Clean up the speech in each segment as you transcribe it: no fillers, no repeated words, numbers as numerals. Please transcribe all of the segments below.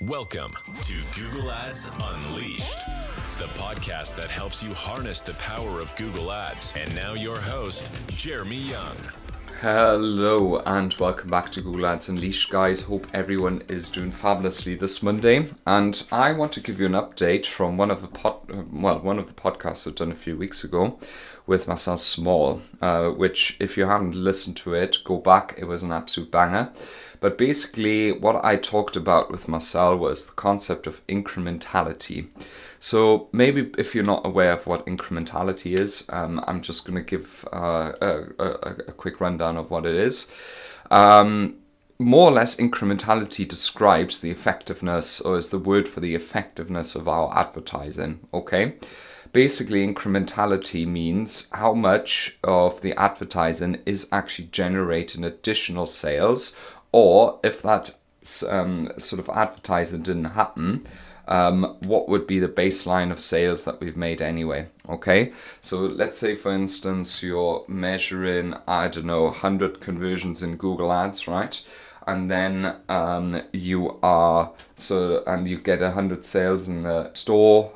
Welcome to Google Ads Unleashed, the podcast that helps you harness the power of Google Ads. And now your host, Jeremy Young. Hello and welcome back to Google Ads Unleashed, guys. Hope everyone is doing fabulously this Monday. And I want to give you an update from one of the podcasts I've done a few weeks ago with Marcel Small, which if you haven't listened to it, go back. It was an absolute banger. But basically what I talked about with Marcel was the concept of incrementality. So maybe if you're not aware of what incrementality is, I'm just going to give a quick rundown of what it is. More or less, incrementality describes the effectiveness, or is the word for the effectiveness of our advertising, okay? Basically, incrementality means how much of the advertising is actually generating additional sales, or if that sort of advertising didn't happen, what would be the baseline of sales that we've made anyway, okay? So let's say, for instance, you're measuring, 100 conversions in Google Ads, right? And then you get 100 sales in the store.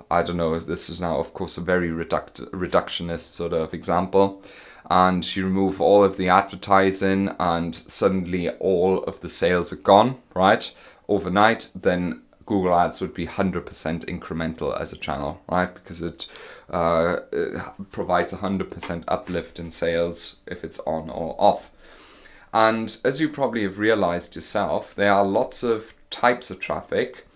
This is now, of course, a very reductionist sort of example. And you remove all of the advertising and suddenly all of the sales are gone, right? Overnight, then Google Ads would be 100% incremental as a channel, right? Because it provides 100% uplift in sales if it's on or off. And as you probably have realized yourself, there are lots of types of traffic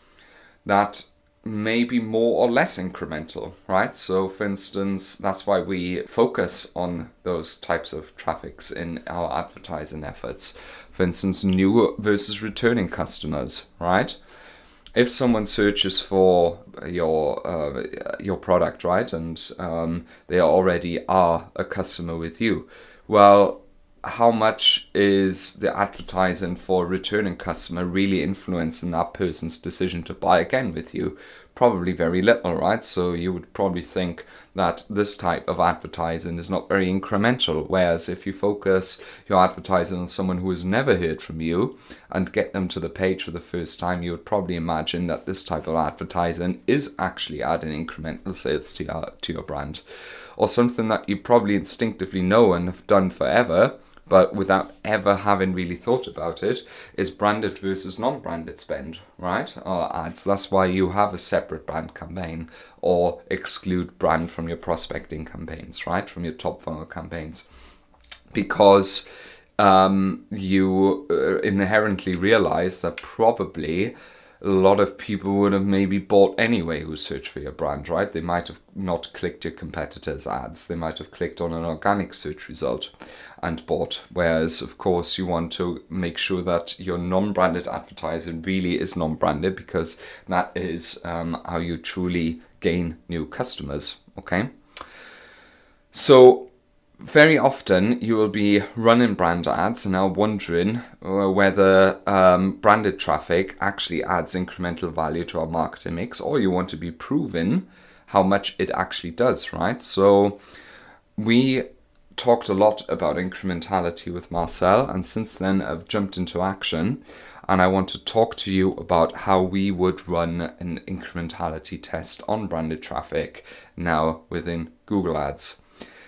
that may be more or less incremental, right? So for instance, that's why we focus on those types of traffics in our advertising efforts. For instance, new versus returning customers, right? If someone searches for your product, right, and they already are a customer with you, well, how much is the advertising for a returning customer really influencing that person's decision to buy again with you? Probably very little, right? So you would probably think that this type of advertising is not very incremental. Whereas if you focus your advertising on someone who has never heard from you and get them to the page for the first time, you would probably imagine that this type of advertising is actually adding incremental sales to your brand. Or something that you probably instinctively know and have done forever, but without ever having really thought about it, is branded versus non-branded spend, right? Or ads. That's why you have a separate brand campaign or exclude brand from your prospecting campaigns, right? From your top funnel campaigns. Because you inherently realize that probably a lot of people would have maybe bought anyway who search for your brand, right? They might have not clicked your competitors' ads. They might have clicked on an organic search result and bought. Whereas, of course, you want to make sure that your non-branded advertising really is non-branded, because that is how you truly gain new customers, okay? So very often you will be running brand ads and now wondering whether branded traffic actually adds incremental value to our marketing mix, or you want to be proven how much it actually does, right? So we talked a lot about incrementality with Marcel, and since then I've jumped into action, and I want to talk to you about how we would run an incrementality test on branded traffic now within Google Ads.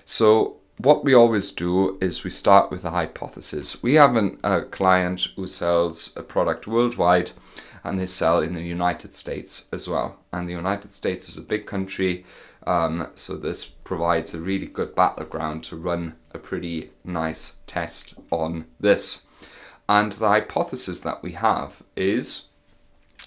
So what we always do is we start with a hypothesis. We have a client who sells a product worldwide, and they sell in the United States as well. And the United States is a big country, so this provides a really good battleground to run a pretty nice test on this. And the hypothesis that we have is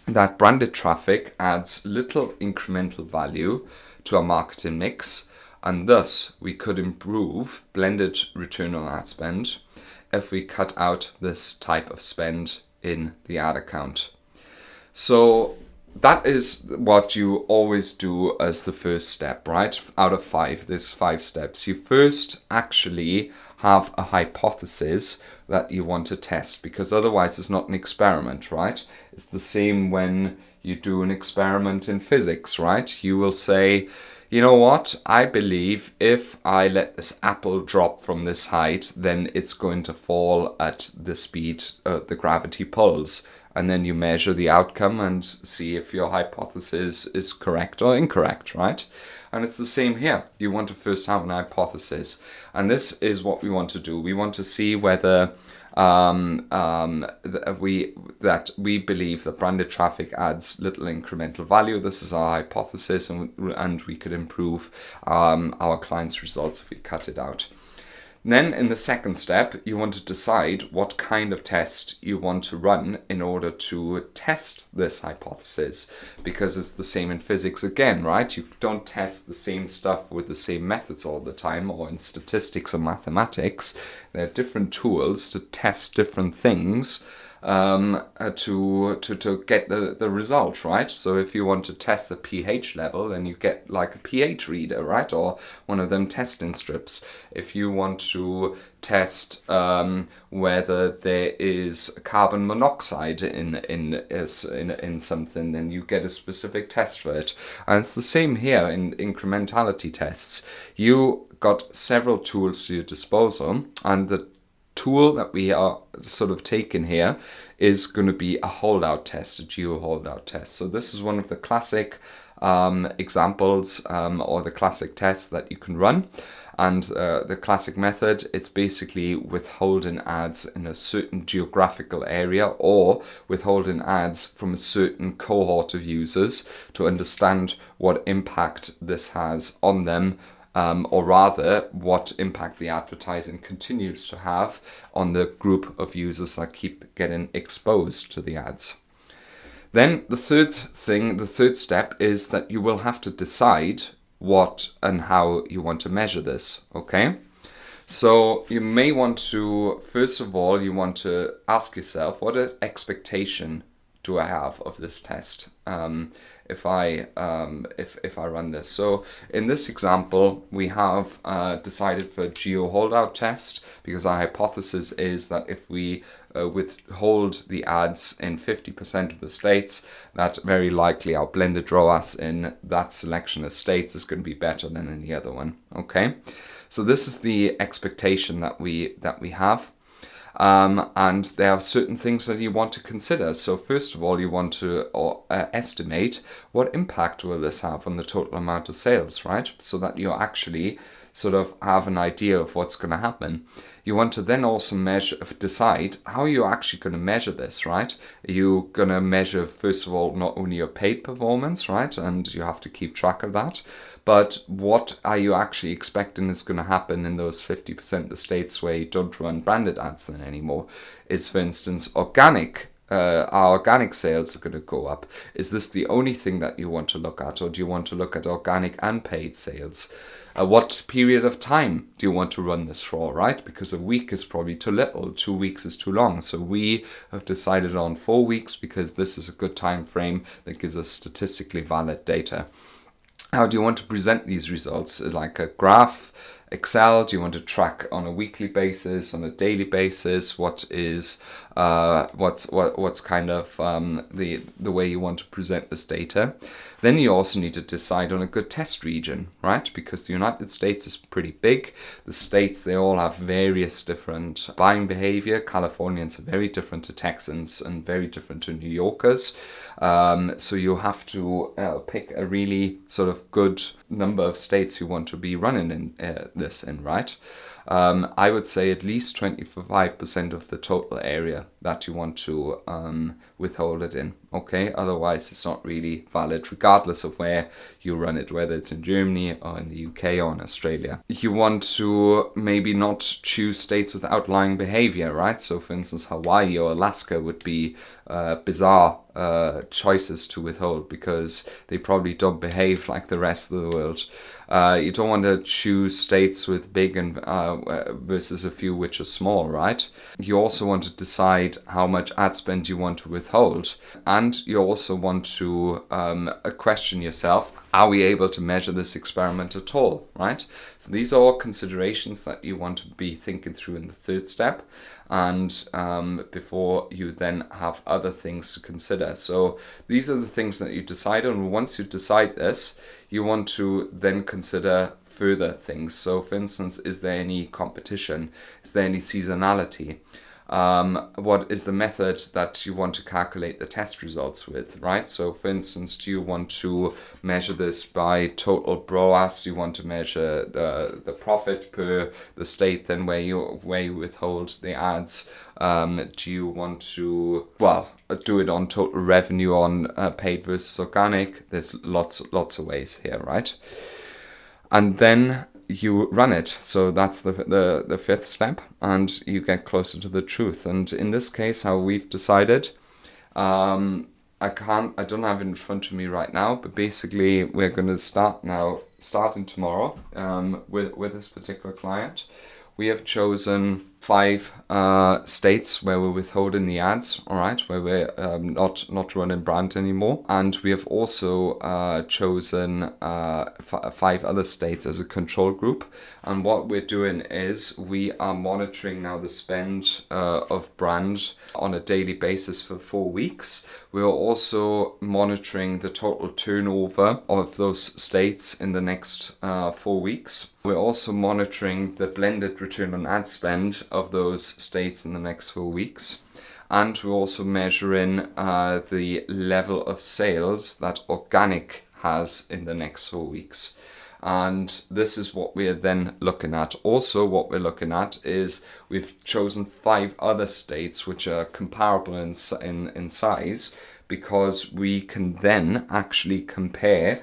that branded traffic adds little incremental value to our marketing mix, and thus we could improve blended return on ad spend if we cut out this type of spend in the ad account. So that is what you always do as the first step, right? Out of 5, there's 5 steps. You first actually have a hypothesis that you want to test, because otherwise it's not an experiment, right? It's the same when you do an experiment in physics, right? You will say, you know what, I believe if I let this apple drop from this height, then it's going to fall at the speed the gravity pulls. and then you measure the outcome and see if your hypothesis is correct or incorrect, right? And it's the same here. You want to first have an hypothesis, and this is what we want to do. We want to see whether we believe that branded traffic adds little incremental value. This is our hypothesis, and we could improve our clients' results if we cut it out. Then in the second step, you want to decide what kind of test you want to run in order to test this hypothesis, because it's the same in physics again, right? You don't test the same stuff with the same methods all the time, or in statistics or mathematics. There are different tools to test different things to get the result, right? So if you want to test the pH level, then you get like a pH reader, right? Or one of them testing strips. If you want to test whether there is carbon monoxide in something, then you get a specific test for it. And it's the same here in incrementality tests. You got several tools to your disposal, and the tool that we are sort of taking here is going to be a holdout test, a geo holdout test. So this is one of the classic examples or the classic tests that you can run. And the classic method, it's basically withholding ads in a certain geographical area, or withholding ads from a certain cohort of users to understand what impact this has on them, or rather what impact the advertising continues to have on the group of users that keep getting exposed to the ads. Then the third step is that you will have to decide what and how you want to measure this, okay? So you may want to, first of all, you want to ask yourself, what expectation do I have of this test if I run this? So in this example, we have decided for a geo holdout test, because our hypothesis is that if we withhold the ads in 50% of the states, that very likely our blended ROAS in that selection of states is going to be better than in the other one. Okay, so this is the expectation that we have. And there are certain things that you want to consider. So first of all, you want to estimate what impact will this have on the total amount of sales, right? So that you actually sort of have an idea of what's going to happen. You want to then also decide how you're actually going to measure this, right? You're going to measure, first of all, not only your paid performance, right? And you have to keep track of that, but what are you actually expecting is going to happen in those 50% of the states where you don't run branded ads then anymore? Is, for instance, our organic sales are going to go up. Is this the only thing that you want to look at, or do you want to look at organic and paid sales? What period of time do you want to run this for, right? Because a week is probably too little, 2 weeks is too long. So we have decided on 4 weeks because this is a good time frame that gives us statistically valid data. How do you want to present these results? Like a graph, Excel? Do you want to track on a weekly basis, on a daily basis? What's kind of the way you want to present this data? Then you also need to decide on a good test region, right? Because the United States is pretty big. The states, they all have various different buying behavior. Californians are very different to Texans and very different to New Yorkers. So you have to pick a really sort of good number of states you want to be running this in, right? I would say at least 25% of the total area that you want to withhold it in, okay? Otherwise, it's not really valid, regardless of where you run it, whether it's in Germany or in the UK or in Australia. You want to maybe not choose states with outlying behavior, right? So, for instance, Hawaii or Alaska would be bizarre choices to withhold because they probably don't behave like the rest of the world. You don't want to choose states with big and versus a few which are small, right? You also want to decide how much ad spend you want to withhold, and you also want to question yourself, are we able to measure this experiment at all, right? So these are all considerations that you want to be thinking through in the third step, and before you then have other things to consider. So these are the things that you decide on. Once you decide this, you want to then consider further things. So for instance, is there any competition? Is there any seasonality? what is the method that you want to calculate the test results with, right? So for instance, do you want to measure this by total ROAS? Do you want to measure the profit per the state then where you withhold the ads? Do you want to, well, do it on total revenue on paid versus organic? There's lots of ways here, right? And then you run it. So that's the fifth step, and you get closer to the truth. And in this case, how we've decided, I don't have it in front of me right now, but basically we're going to starting tomorrow with this particular client. We have chosen 5 states where we're withholding the ads, all right, where we're not running brand anymore. And we have also chosen 5 other states as a control group. And what we're doing is we are monitoring now the spend of brand on a daily basis for 4 weeks. We're also monitoring the total turnover of those states in the next 4 weeks. We're also monitoring the blended return on ad spend of those states in the next 4 weeks. And we're also measuring the level of sales that organic has in the next 4 weeks. And this is what we're then looking at. Also, what we're looking at is we've chosen 5 other states which are comparable in size, because we can then actually compare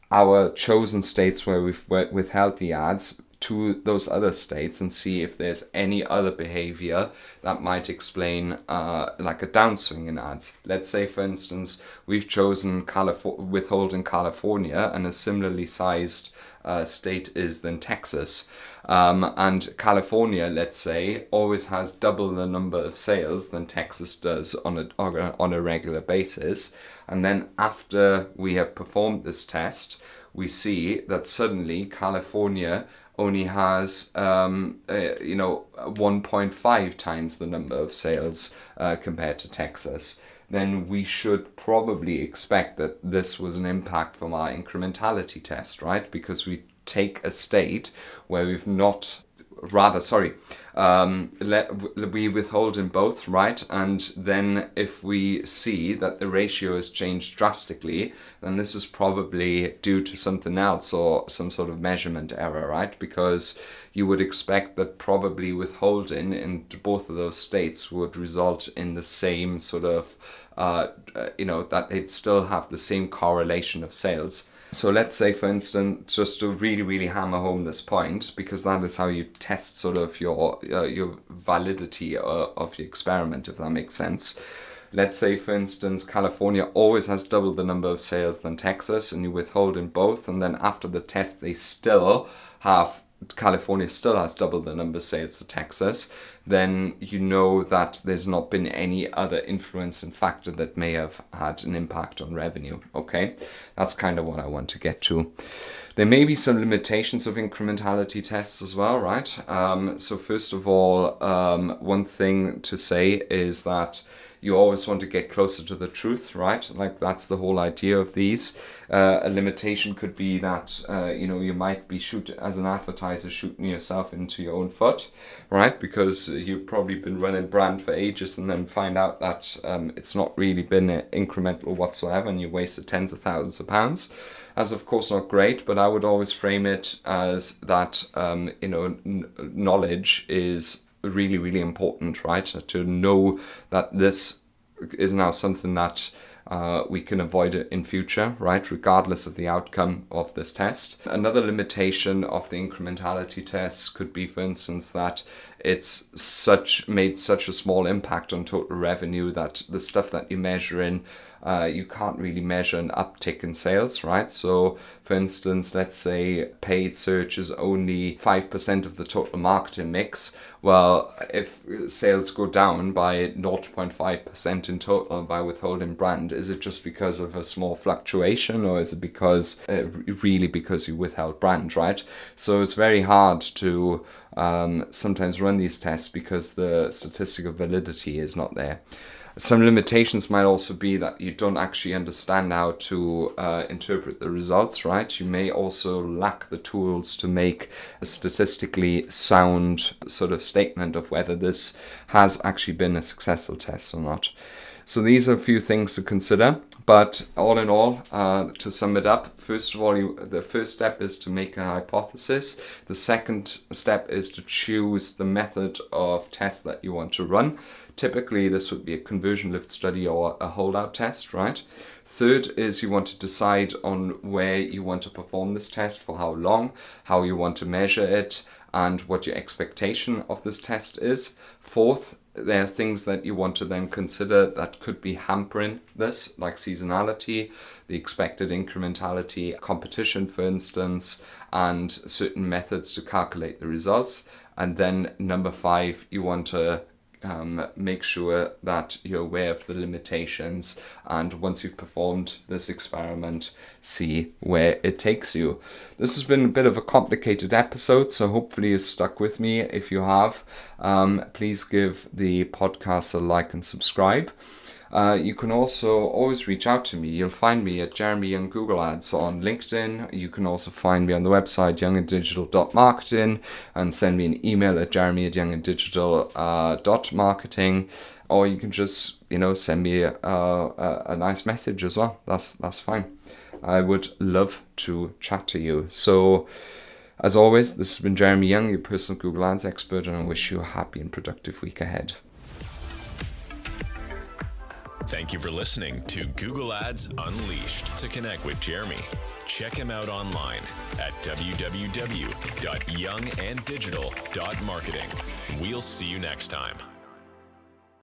our chosen states where we've withheld the ads to those other states and see if there's any other behavior that might explain like a downswing in ads. Let's say, for instance, we've chosen withholding California, and a similarly sized state is then Texas. And California, let's say, always has double the number of sales than Texas does on a regular basis. And then after we have performed this test, we see that suddenly California only has 1.5 times the number of sales compared to Texas. Then we should probably expect that this was an impact from our incrementality test, right? Because we take a state where we withhold in both, right? And then if we see that the ratio has changed drastically, then this is probably due to something else or some sort of measurement error, right? Because you would expect that probably withholding in both of those states would result in the same sort of, that they'd still have the same correlation of sales. So let's say, for instance, just to really, really hammer home this point, because that is how you test sort of your validity of your experiment, if that makes sense. Let's say, for instance, California always has double the number of sales than Texas, and you withhold in both, and then after the test, California still has double the number of sales to Texas, then you know that there's not been any other influencing factor that may have had an impact on revenue. Okay, that's kind of what I want to get to. There may be some limitations of incrementality tests as well, right? So first of all, one thing to say is that you always want to get closer to the truth, right? Like, that's the whole idea of these. A limitation could be that, you might be as an advertiser shooting yourself into your own foot, right? Because you've probably been running brand for ages and then find out that it's not really been incremental whatsoever, and you wasted tens of thousands of pounds. That's of course not great, but I would always frame it as that, knowledge is really, really important, right? To know that this is now something that we can avoid it in future, right? Regardless of the outcome of this test. Another limitation of the incrementality test could be, for instance, that it's made such a small impact on total revenue that the stuff that you measure in, you can't really measure an uptick in sales, right? So, for instance, let's say paid search is only 5% of the total marketing mix. Well, if sales go down by 0.5% in total by withholding brand, is it just because of a small fluctuation, or is it because you withheld brand, right? So it's very hard to sometimes run these tests because the statistical validity is not there. Some limitations might also be that you don't actually understand how to interpret the results, right? You may also lack the tools to make a statistically sound sort of statement of whether this has actually been a successful test or not. So these are a few things to consider. But all in all, to sum it up, first of all, the first step is to make a hypothesis. The second step is to choose the method of test that you want to run. Typically, this would be a conversion lift study or a holdout test, right? Third is you want to decide on where you want to perform this test, for how long, how you want to measure it, and what your expectation of this test is. Fourth, there are things that you want to then consider that could be hampering this, like seasonality, the expected incrementality, competition, for instance, and certain methods to calculate the results. And then number 5, you want to make sure that you're aware of the limitations, and once you've performed this experiment, see where it takes you. This has been a bit of a complicated episode, so hopefully you stuck with me. If you have, please give the podcast a like and subscribe. You can also always reach out to me. You'll find me at Jeremy Young Google Ads on LinkedIn. You can also find me on the website younganddigital.marketing and send me an email at jeremy@younganddigital.marketing, or you can just send me a nice message as well. That's fine. I would love to chat to you. So as always, this has been Jeremy Young, your personal Google Ads expert, and I wish you a happy and productive week ahead. Thank you for listening to Google Ads Unleashed. To connect with Jeremy, check him out online at www.younganddigital.marketing. We'll see you next time.